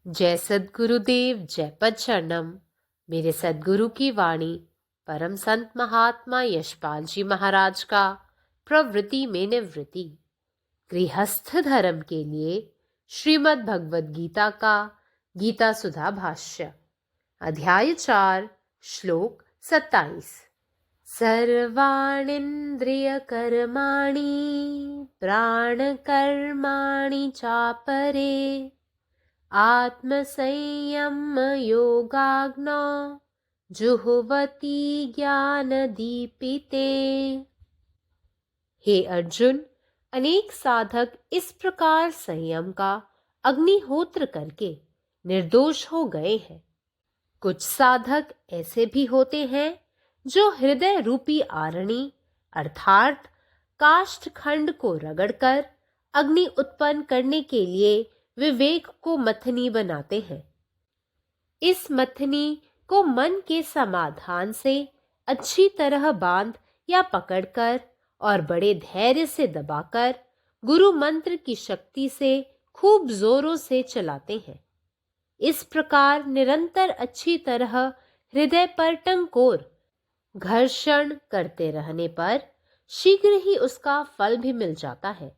जय सद्गुरुदेव, जय पदशरणम। मेरे सद्गुरु की वाणी परम संत महात्मा यशपाल जी महाराज का प्रवृत्ति में निवृत्ति गृहस्थ धर्म के लिए श्रीमद् भगवद गीता का गीता सुधा भाष्य अध्याय 4 श्लोक 27। सर्वाणीन्द्रिय कर्माणि प्राण कर्माणि चापरे आत्मसंयम योगाग्नो जुह्वति ज्ञान दीपिते। हे अर्जुन, अनेक साधक इस प्रकार संयम का अग्निहोत्र करके निर्दोष हो गए हैं। कुछ साधक ऐसे भी होते हैं जो हृदय रूपी आरणी अर्थात काष्ठखंड को रगड़कर अग्नि उत्पन्न करने के लिए विवेक को मथनी बनाते हैं। इस मथनी को मन के समाधान से अच्छी तरह बांध या पकड़कर और बड़े धैर्य से दबाकर गुरु मंत्र की शक्ति से खूब जोरों से चलाते हैं। इस प्रकार निरंतर अच्छी तरह हृदय पर टंकोर घर्षण करते रहने पर शीघ्र ही उसका फल भी मिल जाता है,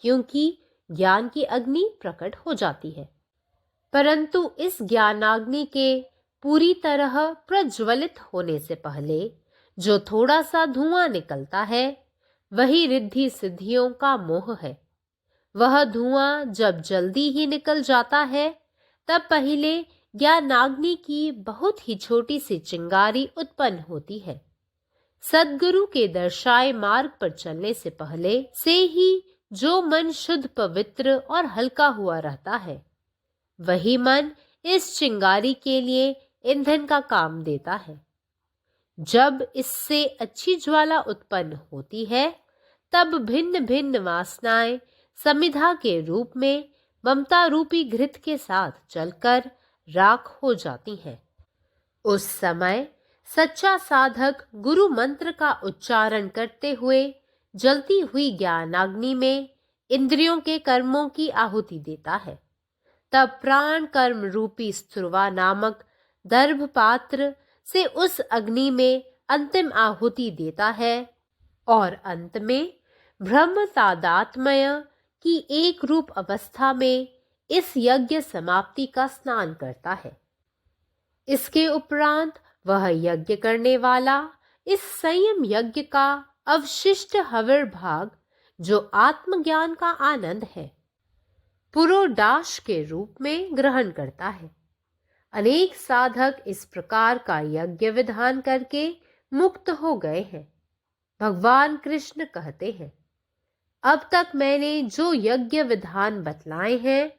क्योंकि ज्ञान की अग्नि प्रकट हो जाती है। परंतु इस ज्ञानाग्नि के पूरी तरह प्रज्वलित होने से पहले जो थोड़ा सा धुआं निकलता है, वही रिद्धि सिद्धियों का मोह है। वह धुआं जब जल्दी ही निकल जाता है, तब पहले ज्ञानाग्नि की बहुत ही छोटी सी चिंगारी उत्पन्न होती है। सद्गुरु के दर्शाए मार्ग पर चलने से पहले से ही जो मन शुद्ध, पवित्र और हल्का हुआ रहता है, वही मन इस चिंगारी के लिए ईंधन का काम देता है। जब इससे अच्छी ज्वाला उत्पन्न होती है, तब भिन्न भिन्न वासनाएं समिधा के रूप में ममता रूपी घृत के साथ जलकर राख हो जाती हैं। उस समय सच्चा साधक गुरु मंत्र का उच्चारण करते हुए जलती हुई ज्ञानाग्नि में इंद्रियों के कर्मों की आहुति देता है। तब प्राण कर्म रूपी स्तुर्वा नामक दर्भ पात्र से उस अग्नि में अंतिम आहुति देता है और अंत में ब्रह्म तादात्म्य की एक रूप अवस्था में इस यज्ञ समाप्ति का स्नान करता है। इसके उपरांत वह यज्ञ करने वाला इस संयम यज्ञ का अवशिष्ट हविर भाग, जो आत्मज्ञान का आनंद है, पुरोडाश के रूप में ग्रहण करता है। अनेक साधक इस प्रकार का यज्ञ विधान करके मुक्त हो गए हैं। भगवान कृष्ण कहते हैं, अब तक मैंने जो यज्ञ विधान बतलाए हैं,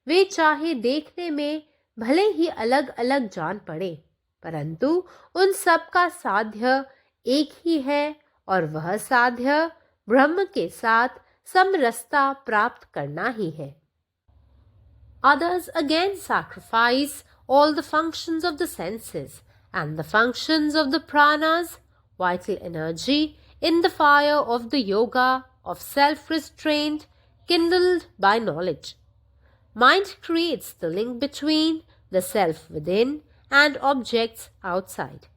वे चाहे देखने में भले ही अलग अलग जान पड़े, परंतु उन सब का साध्य एक ही है, और वह साध्य ब्रह्म के साथ समरसता प्राप्त करना ही है। Others again sacrifice all the functions of the senses and the functions of the pranas, vital energy, in the fire of the yoga of self-restraint kindled by knowledge. Mind creates the link between the self within and objects outside.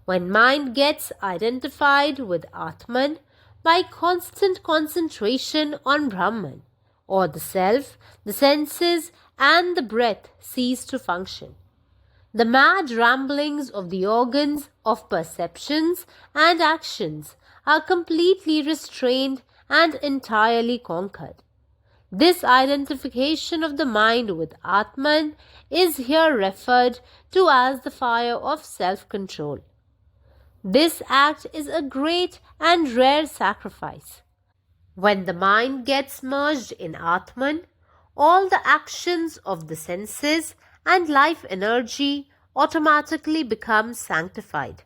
When mind gets identified with Atman by constant concentration on Brahman or the self, the senses and the breath cease to function. The mad ramblings of the organs of perceptions and actions are completely restrained and entirely conquered. This identification of the mind with Atman is here referred to as the fire of self-control. This act is a great and rare sacrifice. When the mind gets merged in Atman, all the actions of the senses and life energy automatically become sanctified.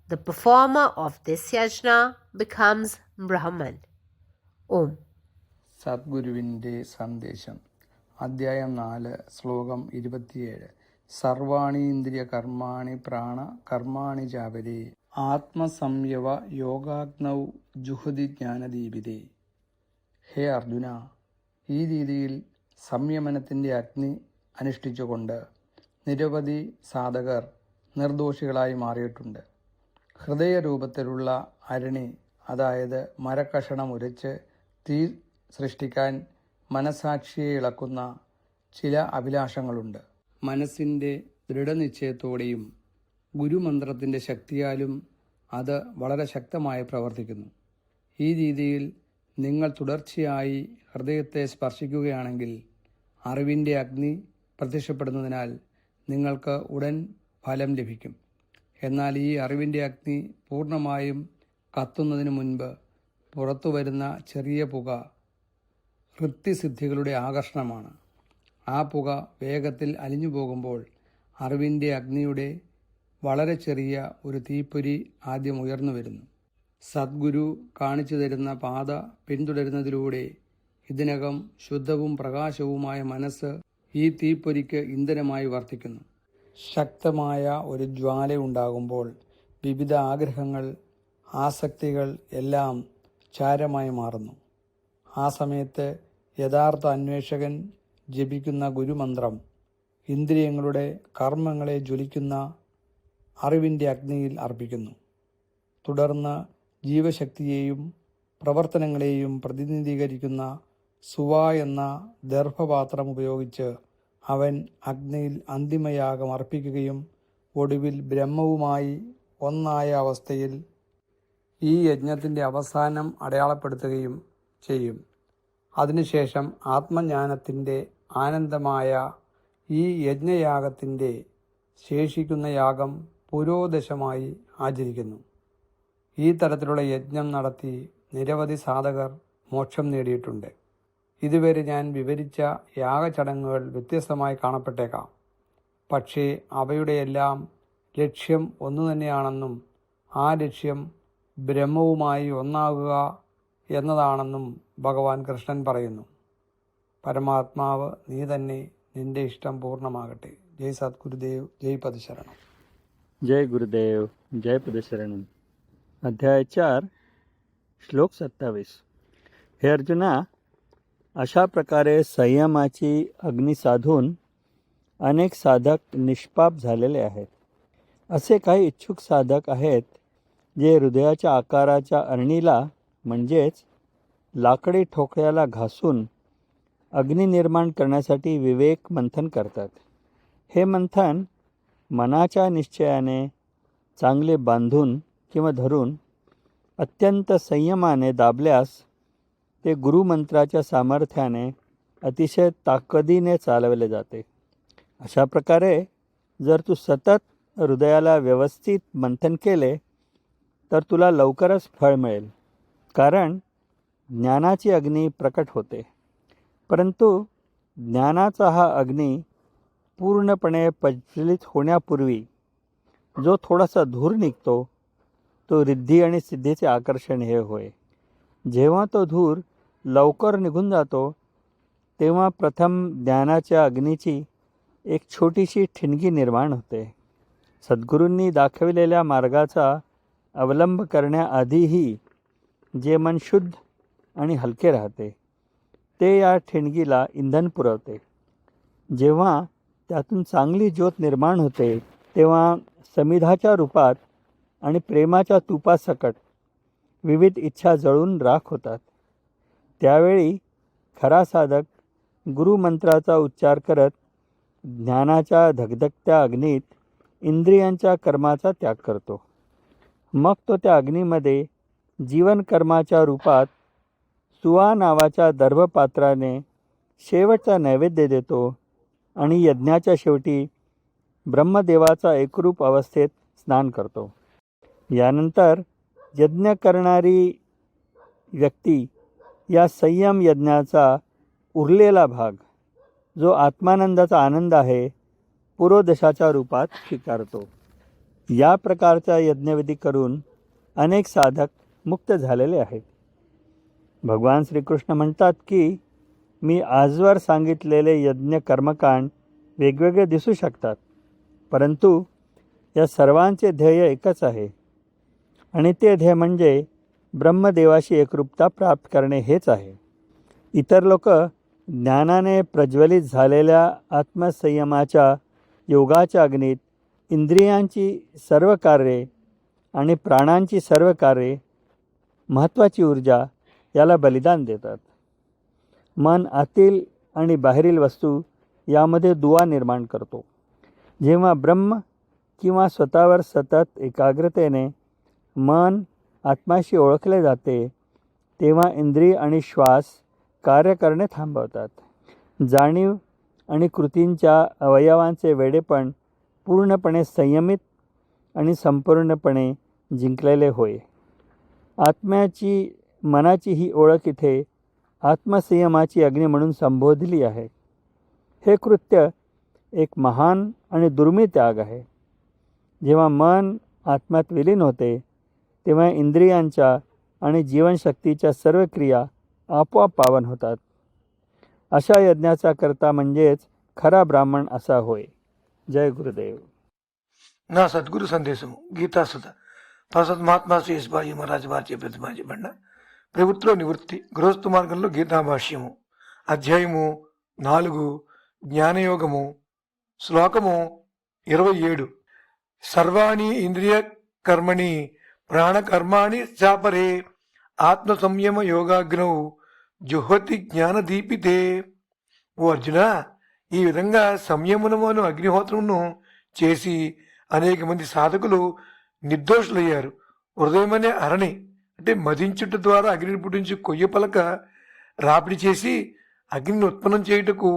The performer of this yajna becomes Brahman. Om. സദ്ഗുരുവിൻ്റെ സന്ദേശം അധ്യായം 4 ശ്ലോകം 27. സർവാണീന്ദ്രിയ കർമാണി പ്രാണ കർമാണി ചാപരേ ആത്മസംയവ യോഗാഗ്നൗ ജുഹതി ജ്ഞാനദീപിതേ. ഹേ അർജുന, ഈ രീതിയിൽ സംയമനത്തിൻ്റെ അഗ്നി അനുഷ്ഠിച്ചുകൊണ്ട് നിരവധി സാധകർ നിർദോഷികളായി മാറിയിട്ടുണ്ട്. ഹൃദയരൂപത്തിലുള്ള അരണി, അതായത് മരക്കഷണം ഉരച്ച് തീ സൃഷ്ടിക്കാൻ മനസാക്ഷിയെ ഇളക്കുന്ന ചില അഭിലാഷങ്ങളുണ്ട്. മനസ്സിൻ്റെ ദൃഢനിശ്ചയത്തോടെയും ഗുരുമന്ത്രത്തിൻ്റെ ശക്തിയാലും അത് വളരെ ശക്തമായി പ്രവർത്തിക്കുന്നു. ഈ രീതിയിൽ നിങ്ങൾ തുടർച്ചയായി ഹൃദയത്തെ സ്പർശിക്കുകയാണെങ്കിൽ അറിവിൻ്റെ അഗ്നി പ്രത്യക്ഷപ്പെടുന്നതിനാൽ നിങ്ങൾക്ക് ഉടൻ ഫലം ലഭിക്കും. എന്നാൽ ഈ അറിവിൻ്റെ അഗ്നി പൂർണ്ണമായും കത്തുന്നതിന് മുൻപ് പുറത്തു വരുന്ന ചെറിയ പുക വൃത്തിസിദ്ധികളുടെ ആകർഷണമാണ്. ആ പുക വേഗത്തിൽ അലിഞ്ഞു പോകുമ്പോൾ അറിവിൻ്റെ അഗ്നിയുടെ വളരെ ചെറിയ ഒരു തീപ്പൊരി ആദ്യം ഉയർന്നു വരുന്നു. സദ്ഗുരു കാണിച്ചു തരുന്ന പാത പിന്തുടരുന്നതിലൂടെ ഇതിനകം ശുദ്ധവും പ്രകാശവുമായ മനസ്സ് ഈ തീപ്പൊരിക്ക് ഇന്ധനമായി വർത്തിക്കുന്നു. ശക്തമായ ഒരു ജ്വാല ഉണ്ടാകുമ്പോൾ വിവിധ ആഗ്രഹങ്ങൾ, ആസക്തികൾ എല്ലാം ചാരമായി മാറുന്നു. ആ സമയത്ത് യഥാർത്ഥ അന്വേഷകൻ ജപിക്കുന്ന ഗുരുമന്ത്രം ഇന്ദ്രിയങ്ങളുടെ കർമ്മങ്ങളെ ജ്വലിക്കുന്ന അറിവിൻ്റെ അഗ്നിയിൽ അർപ്പിക്കുന്നു. തുടർന്ന് ജീവശക്തിയെയും പ്രവർത്തനങ്ങളെയും പ്രതിനിധീകരിക്കുന്ന സുവ എന്ന ദർഭപാത്രം ഉപയോഗിച്ച് അവൻ അഗ്നിയിൽ അന്തിമയാഗം അർപ്പിക്കുകയും ഒടുവിൽ ബ്രഹ്മവുമായി ഒന്നായ അവസ്ഥയിൽ ഈ യജ്ഞത്തിൻ്റെ അവസാനം അടയാളപ്പെടുത്തുകയും ചെയ്യും. അതിനുശേഷം ആത്മജ്ഞാനത്തിൻ്റെ ആനന്ദമായ ഈ യജ്ഞയാഗത്തിൻ്റെ ശേഷിക്കുന്ന യാഗം പുരോദശമായി ആചരിക്കുന്നു. ഈ തരത്തിലുള്ള യജ്ഞം നടത്തി നിരവധി സാധകർ മോക്ഷം നേടിയിട്ടുണ്ട്. ഇതുവരെ ഞാൻ വിവരിച്ച യാഗചടങ്ങുകൾ വ്യത്യസ്തമായി കാണപ്പെട്ടേക്കാം. പക്ഷേ അവയുടെയെല്ലാം ലക്ഷ്യം ഒന്നുതന്നെയാണെന്നും ആ ലക്ഷ്യം ബ്രഹ്മവുമായി ഒന്നാകുക എന്നതാണെന്നും ഭഗവാൻ കൃഷ്ണൻ പറയുന്നു. പരമാത്മാവ് നീ തന്നെ, നിന്റെ ഇഷ്ടം പൂർണ്ണമാകട്ടെ. जय सद्गुरुदेव, जय पदशरण. जय गुरुदेव, जय पदशरण. अध्याय 4 श्लोक 27. हे अर्जुना, अशा प्रकारे संयमाची अग्नी साधून अनेक साधक निष्पाप झालेले आहेत. असे काही इच्छुक साधक आहेत जे हृदयाच्या आकाराच्या अरणीला म्हणजेच लाकडी ठोकळ्याला घासून अग्नी निर्माण करण्यासाठी विवेक मंथन करतात. हे मंथन मनाच्या निश्चयाने चांगले बांधून किंवा धरून अत्यंत संयमाने दाबल्यास ते गुरुमंत्राच्या सामर्थ्याने अतिशय ताकदीने चालवले जाते. अशा प्रकारे जर तू सतत हृदयाला व्यवस्थित मंथन केले तर तुला लवकरच फळ मिळेल. कारण ज्ञानाची अग्नी प्रकट होते. परंतु ज्ञानाचा हा अग्नी पूर्णपणे प्रज्वलित होण्यापूर्वी जो थोडासा धूर निघतो तो रिद्धी आणि सिद्धीचे आकर्षण हे होय. जेव्हा तो धूर लवकर निघून जातो तेव्हा प्रथम ज्ञानाच्या अग्नीची एक छोटीशी ठिणगी निर्माण होते. सद्गुरूंनी दाखविलेल्या मार्गाचा अवलंब करण्याआधीही जे मन शुद्ध आणि हलके राहते ते या ठिणगीला इंधन पुरवते. जेव्हा त्यातून चांगली ज्योत निर्माण होते तेव्हा समिधाच्या रूपात आणि प्रेमाच्या तुपासकट विविध इच्छा जळून राख होतात. त्यावेळी खरा साधक गुरुमंत्राचा उच्चार करत ज्ञानाच्या धगधगत्या अग्नीत इंद्रियांच्या कर्माचा त्याग करतो. मग तो त्या अग्नीमध्ये जीवनकर्माच्या रूपात सुवा नावाच्या दर्भपात्राने शेवटचा नैवेद्य देतो आणि यज्ञाच्या शेवटी ब्रह्मदेवाचा एकरूप अवस्थेत स्नान करतो. यानंतर यज्ञ करणारी व्यक्ती या संयम यज्ञाचा उरलेला भाग जो आत्मानंदाचा आनंद आहे पुरोदशाच्या रूपात स्वीकारतो. या प्रकारचा यज्ञविधी करून अनेक साधक मुक्त झालेले आहेत. भगवान श्रीकृष्ण म्हणतात की मी आजवर सांगितलेले यज्ञ कर्मकांड वेगवेगळे दिसू शकतात, परंतु या सर्वांचे ध्येय एकच आहे आणि ते ध्येय म्हणजे ब्रह्मदेवाशी एकरूपता प्राप्त करणे हेच आहे. इतर लोक ज्ञानाने प्रज्वलित झालेल्या आत्मसंयमाच्या योगाच्या अग्नीत इंद्रियांची सर्व कार्ये आणि प्राणांची सर्व कार्ये, महत्त्वाची ऊर्जा याला बलिदान देतात. मन आतील आणि बाहेरील वस्तू यामध्ये दुवा निर्माण करतो. जेव्हा ब्रह्म किंवा स्वतःवर सतत एकाग्रतेने मन आत्म्याशी ओळखले जाते, तेव्हा इंद्रिय आणि श्वास कार्य करणे थांबवतात. जाणीव आणि कृतींच्या अवयवांचे वेडेपण पूर्णपणे संयमित आणि संपूर्णपणे जिंकलेले होय. आत्म्याची मनाची ही ओळख इथे आत्मसंयमाची अग्नी म्हणून संबोधली आहे. हे कृत्य एक महान आणि दुर्मिळ त्याग आहे. जेव्हा मन आत्म्यात विलीन होते, तेव्हा इंद्रियांच्या आणि जीवनशक्तीच्या सर्व क्रिया आपोआप पावन होतात. अशा यज्ञाचा करता म्हणजेच खरा ब्राह्मण असा होय. जय गुरुदेव. నా సద్గురు సందేశము గీతాసుత ప్రసాద్ మహాత్మా శ్రీ యశ్బాయి మహారాజ్ వారిచే ప్రతిపాదించబడిన ప్రవృత్తిలో నివృత్తి గృహస్థు మార్గంలో గీతాభాష్యము అధ్యాయము 4 జ్ఞానయోగము శ్లోకము 27. సర్వాణి ఇంద్రియ కర్మణి ప్రాణకర్మాణి చాపరే ఆత్మ సంయమ యోగాగ్నౌ జుహ్వతి జ్ఞానదీపితే. ఓ అర్జున, ఈ విధంగా సంయమనమును అగ్నిహోత్రమును చేసి అనేక మంది సాధకులు నిర్దోషులయ్యారు. హృదయమనే అరణి అంటే మదించుట ద్వారా అగ్నిని పుట్టించి కొయ్య పలక రాపిడి చేసి అగ్నిని ఉత్పన్నం చేయుటకు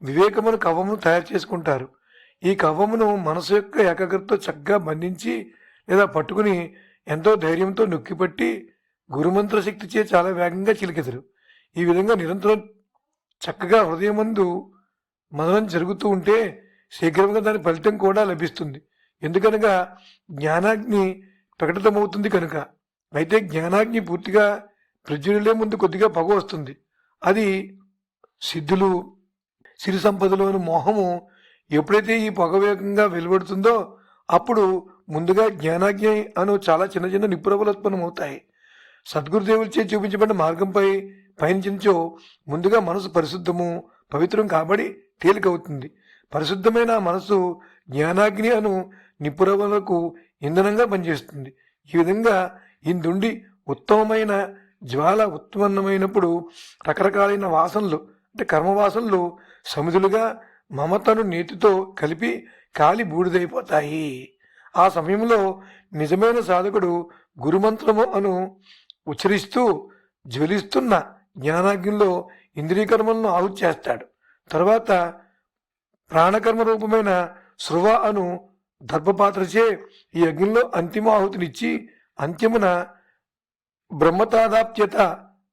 వివేకమును కవ్వమును తయారు చేసుకుంటారు. ఈ కవ్వమును మనసు యొక్క ఏకాగ్రతతో చక్కగా బంధించి లేదా పట్టుకుని ఎంతో ధైర్యంతో నొక్కిపట్టి గురుమంత్ర శక్తిచే చాలా వేగంగా చిలికెదరు. ఈ విధంగా నిరంతరం చక్కగా హృదయమందు మననం జరుగుతూ ఉంటే శీఘ్రంగా దాని ఫలితం కూడా లభిస్తుంది. ఎందుకనగా జ్ఞానాగ్ని ప్రకటితమవుతుంది కనుక. అయితే జ్ఞానాగ్ని పూర్తిగా ప్రజ్వలిలే ముందు కొద్దిగా పొగ వస్తుంది. అది సిద్ధులు సిరి సంపదలోని మోహము ఎప్పుడైతే ఈ పొగ వేగంగా వెలువడుతుందో అప్పుడు ముందుగా జ్ఞానాగ్ని అను చాలా చిన్న చిన్న నిప్పురవ్వలు ఉత్పన్నమవుతాయి. సద్గురుదేవులచే చూపించబడిన మార్గంపై పయనించో ముందుగా మనసు పరిశుద్ధము పవిత్రం కాబడి తేలికవుతుంది. పరిశుద్ధమైన మనసు జ్ఞానాగ్ని అను నిపురవలకు ఇంధనంగా పనిచేస్తుంది. ఈ విధంగా ఇందుండి ఉత్తమమైన జ్వాల ఉత్పన్నమైనప్పుడు రకరకాలైన వాసనలు అంటే కర్మవాసనలు సమిధులుగా మమతను నేతితో కలిపి కాలి బూడిదైపోతాయి. ఆ సమయంలో నిజమైన సాధకుడు గురుమంత్రము అను ఉచ్చరిస్తూ జ్వలిస్తున్న జ్ఞానాగ్నిలో ఇంద్రియకర్మలను ఆహుతి చేస్తాడు. తర్వాత ప్రాణకర్మ రూపమైన శృవ అను దర్భపాత్రచే ఈ అగ్నిలో అంతిమ ఆహుతినిచ్చి అంత్యమున బ్రహ్మతాదాప్యత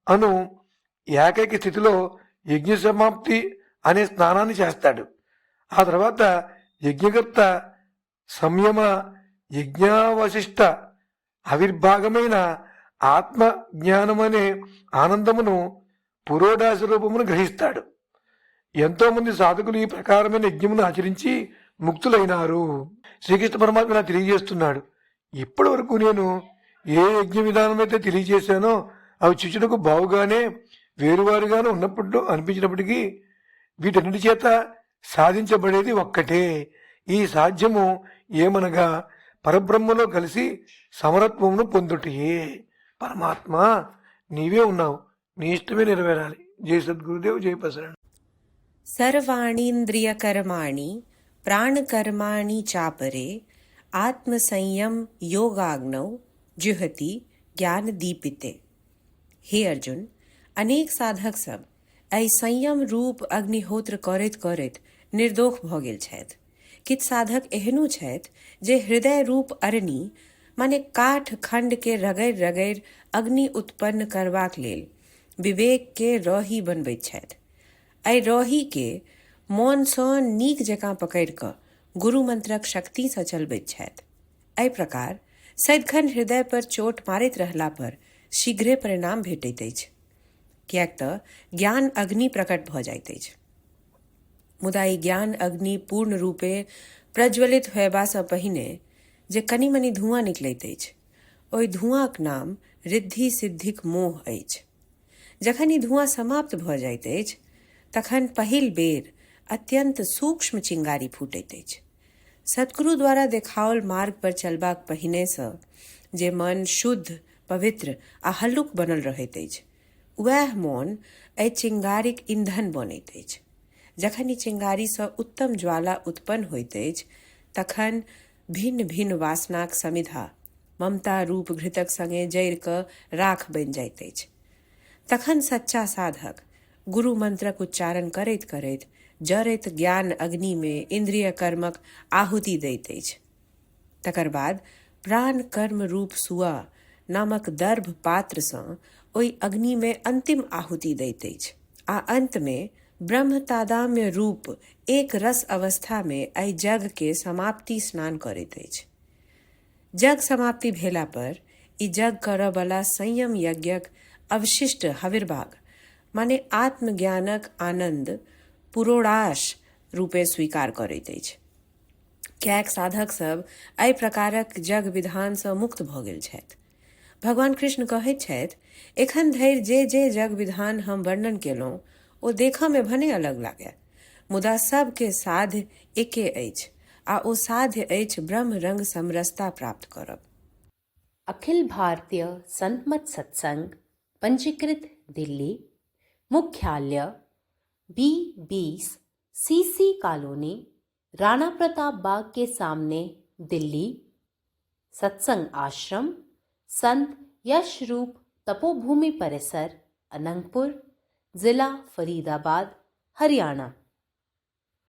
అను ఏకైక స్థితిలో యజ్ఞ సమాప్తి అనే స్నానాన్ని చేస్తాడు. ఆ తర్వాత యజ్ఞకర్త సంయమ యజ్ఞావశిష్ట ఆవిర్భాగమైన ఆత్మ జ్ఞానమనే ఆనందమును పురోడాస రూపమును గ్రహిస్తాడు. ఎంతో మంది సాధకులు ఈ ప్రకారమైన యజ్ఞమును ఆచరించి ముక్తులైనారు. శ్రీకృష్ణ పరమాత్మ ఇలా తెలియజేస్తున్నాడు. ఇప్పటి వరకు నేను ఏ యజ్ఞ విధానం అయితే తెలియజేశానో అవి చూచుటకు బావుగానే వేరువారుగానే ఉన్నప్పుడు అనిపించినప్పటికీ వీటన్నిటి చేత సాధించబడేది ఒక్కటే. ఈ సాధ్యము ఏమనగా పరబ్రహ్మలో కలిసి సమరత్వమును పొందుటయే. పరమాత్మ నీవే ఉన్నావు, నీ ఇష్టమే నెరవేరాలి. జై సద్గురుదేవ్, జై ప్రసరణ. सर्वाणीन्द्रियकर्माणि प्राणकर्माणि चापरे आत्मसंयम योगाग्नौ जुहति ज्ञान दीपिते. हे अर्जुन, अनेक साधक सब एहि संयम रूप अग्निहोत्र करैत करैत निर्दोष भ गेल छथि. किछ साधक एहनो छथि जे हृदय रूप अरणी माने काठ खंड के रगड़ि रगड़ि अग्नि उत्पन्न करबाक लेल विवेक के रही बनबैत छथि. एहि रही के मौन सँ नीक जकाँ पकड़ि कऽ गुरु मंत्रक शक्ति सँ चलबैत छथि. एहि प्रकार सदिखन हृदय पर चोट मारैत रहला पर शीघ्रे परिणाम भेटैत अछि, किएक तऽ ज्ञान अग्नि प्रकट भऽ जाइत अछि. मुदा ई ज्ञान अग्नि पूर्ण रूपे प्रज्वलित होयबा सँ पहिने जे कनि मनि धुआं निकलैत अछि, ओहि धुआंक नाम रिद्धि सिद्धिक मोह अछि. जखन ई धुआं समाप्त भऽ जाइत अछि तखन पहिल बेर अत्यंत सूक्ष्म चिंगारी फूटैत अछि। सतगुरु द्वारा देखाओल मार्ग पर चलबाक पहिने सँ जे मन शुद्ध, पवित्र आ हल्लुक बनल रहैत अछि, वएह मोन एहि चिंगारीक ईंधन बनैत अछि। जखन ई चिंगारी सँ उत्तम ज्वाला उत्पन्न होइत अछि, तखन भिन्न भिन्न वासनाक समिधा ममता रूप घृतक संगे जरि कऽ राख बनि जाइत अछि। तखन सच्चा साधक गुरु मंत्रक उच्चारण करैत करैत जरैत ज्ञान अग्नि में इंद्रिय कर्मक आहुति दैत अछि। तकर बाद प्राण कर्म रूप सुआ नामक दर्भ पात्र सँ ओहि अग्नि में अंतिम आहुति दैत अछि आ अंत में ब्रह्म तादाम्य रूप एक रस अवस्था में एहि जग के समाप्ति स्नान करैत अछि। जग समाप्ति भेला पर ई जग करऽ बला संयम यज्ञक अवशिष्ट हविर्भाग माने आत्मज्ञानक आनंद पुरोड़ाश रूपे स्वीकार करैत अछि। कैक साधक सब एहि प्रकारक जग विधान सँ मुक्त भऽ गेल छथि। भगवान कृष्ण कहैत छथि, एखन धरि जे जे जग विधान हम वर्णन केलहुँ ओ देखऽ में भने अलग लागय, मुदा सबके साध्य एके अछि आ ओ साध्य अछि ब्रह्म रंग समरसता प्राप्त करब। अखिल भारतीय संत मत सत्संग पंजीकृत दिल्ली, मुख्यालय B20 CC colony, Rana Pratap Bagh के सामने, दिल्ली। सत्संग आश्रम संत यश रूप तपोभूमि परिसर, अनंगपुर, जिला फरीदाबाद, हरियाणा।